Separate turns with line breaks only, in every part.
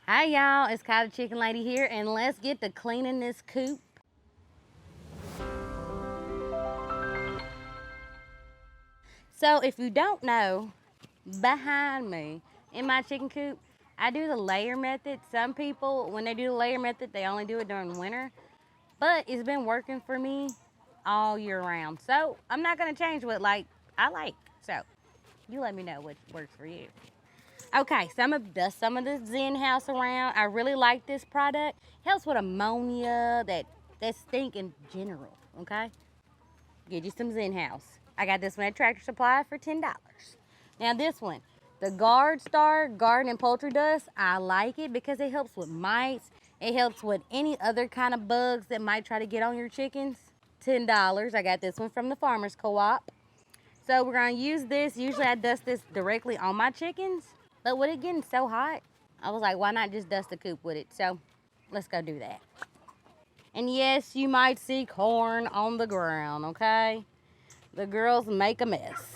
Hi y'all, it's Kai the Chicken Lady here, and let's get to cleaning this coop. So if you don't know, behind me in my chicken coop, I do the layer method. Some people, when they do the layer method, they only do it during winter, but it's been working for me all year round. So I'm not gonna change what I like. So you let me know what works for you. Okay, so I'm gonna dust some of the Zen house around. I really like this product. Helps with ammonia, that stink in general. Okay, get you some Zen house. I got this one at Tractor Supply for $10. Now this one, the Guard Star Garden and Poultry Dust. I like it because it helps with mites. It helps with any other kind of bugs that might try to get on your chickens. $10. I got this one from the Farmers Co-op. So we're gonna use this. Usually I dust this directly on my chickens, but with it getting so hot, I was like, why not just dust the coop with it? So let's go do that. And yes, you might see corn on the ground, okay? The girls make a mess.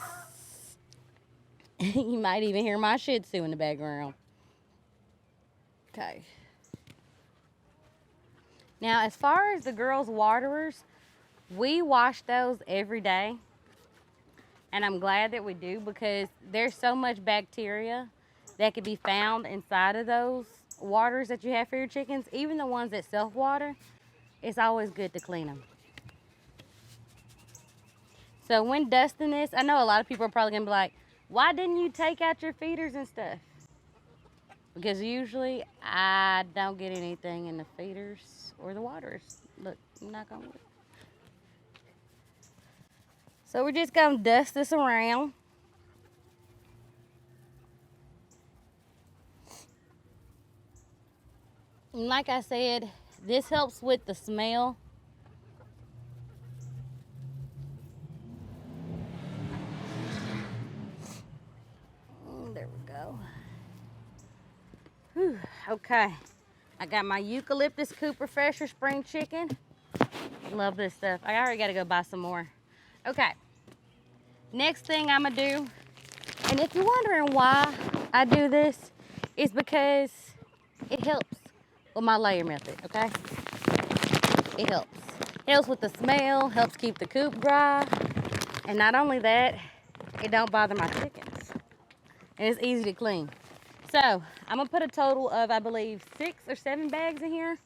You might even hear my Shih Tzu in the background. Okay. Now, as far as the girls' waterers, we wash those every day. And I'm glad that we do because there's so much bacteria that can be found inside of those waters that you have for your chickens. Even the ones that self-water, it's always good to clean them. So when dusting this, I know a lot of people are probably gonna be like, why didn't you take out your feeders and stuff? Because usually I don't get anything in the feeders or the waters. Look, I'm not gonna. So we're just gonna dust this around. And like I said, this helps with the smell. There we go. Whew, okay. I got my eucalyptus Coop Refresher spring chicken. Love this stuff. I already got to go buy some more. Okay. Next thing I'm going to do, and if you're wondering why I do this, it's because it helps with my layer method, okay? It helps. It helps with the smell, helps keep the coop dry. And not only that, it don't bother my chickens. And it's easy to clean. So I'm gonna put a total of, I believe, 6 or 7 bags in here.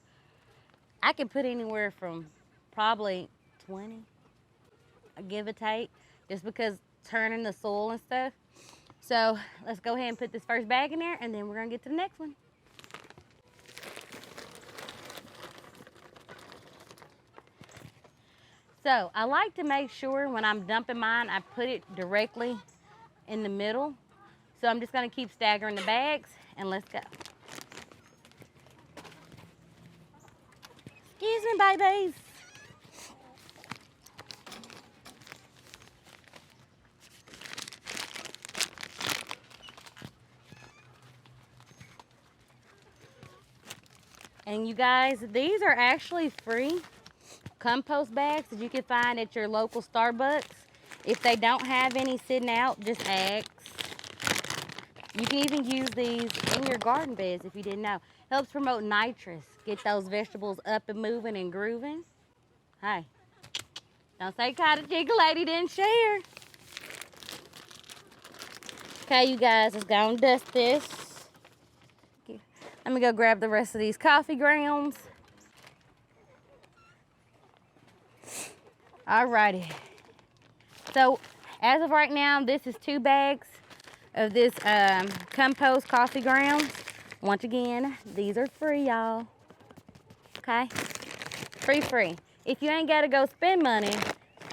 I can put anywhere from probably 20, give or take, just because turning the soil and stuff. So let's go ahead and put this first bag in there, and then we're gonna get to the next one. So I like to make sure when I'm dumping mine, I put it directly in the middle. So I'm just gonna keep staggering the bags, and let's go. Excuse me, babies. And you guys, these are actually free compost bags that you can find at your local Starbucks. If they don't have any sitting out, just ask. You can even use these in your garden beds if you didn't know. Helps promote nitrous. Get those vegetables up and moving and grooving. Hey, don't say Kai the Chicken Lady didn't share. Okay, you guys, let's go and dust this. Let me go grab the rest of these coffee grounds. Alrighty. So, as of right now, this is 2 bags of this compost coffee grounds. Once again, these are free, y'all. Okay? Free. If you ain't got to go spend money,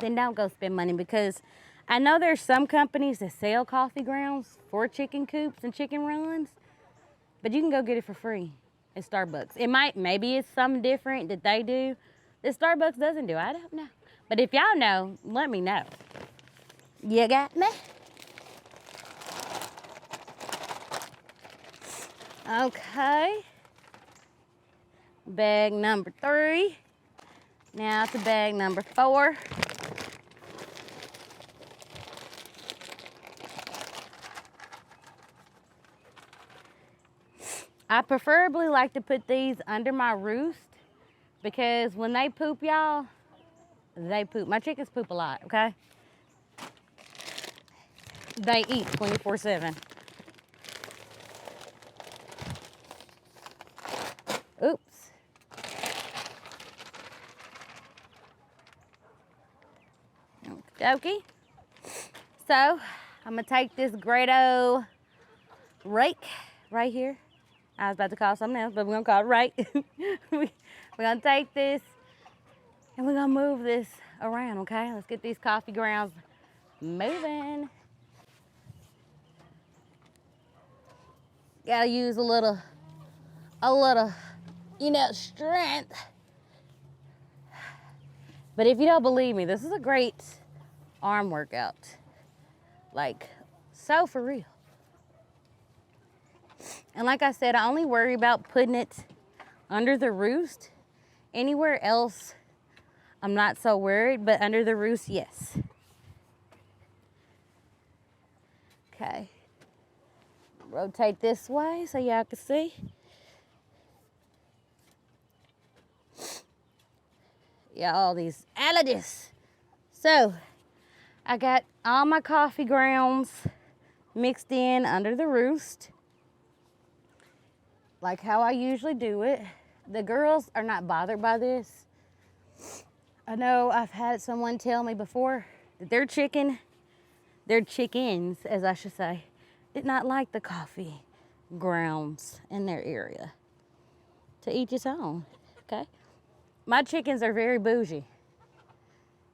then don't go spend money, because I know there's some companies that sell coffee grounds for chicken coops and chicken runs, but you can go get it for free at Starbucks. Maybe it's something different that they do that Starbucks doesn't do. I don't know. But if y'all know, let me know. You got me? Okay. Bag number 3. Now to bag number 4. I preferably like to put these under my roost because when they poop, y'all, they poop. My chickens poop a lot, okay? They eat 24/7. Oops. Okey-dokey. So, I'm gonna take this great old rake right here. I was about to call something else, but we're gonna call it rake. We're gonna take this and we're gonna move this around, okay? Let's get these coffee grounds moving. Gotta use a little, strength. But if you don't believe me, this is a great arm workout. Like, so for real. And like I said, I only worry about putting it under the roost. Anywhere else, I'm not so worried, but under the roost, yes. Okay. Rotate this way so y'all can see. Yeah, all these allergies. So, I got all my coffee grounds mixed in under the roost, like how I usually do it. The girls are not bothered by this. I know I've had someone tell me before that their chickens, as I should say, did not like the coffee grounds in their area. To each his own, okay? My chickens are very bougie.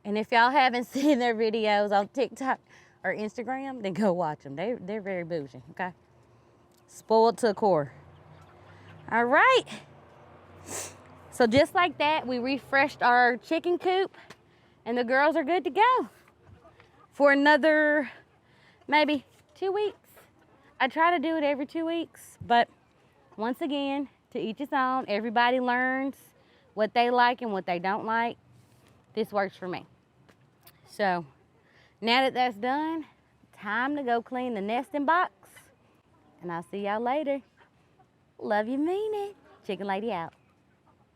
And if y'all haven't seen their videos on TikTok or Instagram, then go watch them. They're very bougie, okay? Spoiled to the core. All right. So just like that, we refreshed our chicken coop, and the girls are good to go for another maybe 2 weeks. I try to do it every 2 weeks, but once again, to each his own. Everybody learns what they like and what they don't like. This works for me. So now that that's done, time to go clean the nesting box, and I'll see y'all later. Love you, mean it. Chicken Lady out.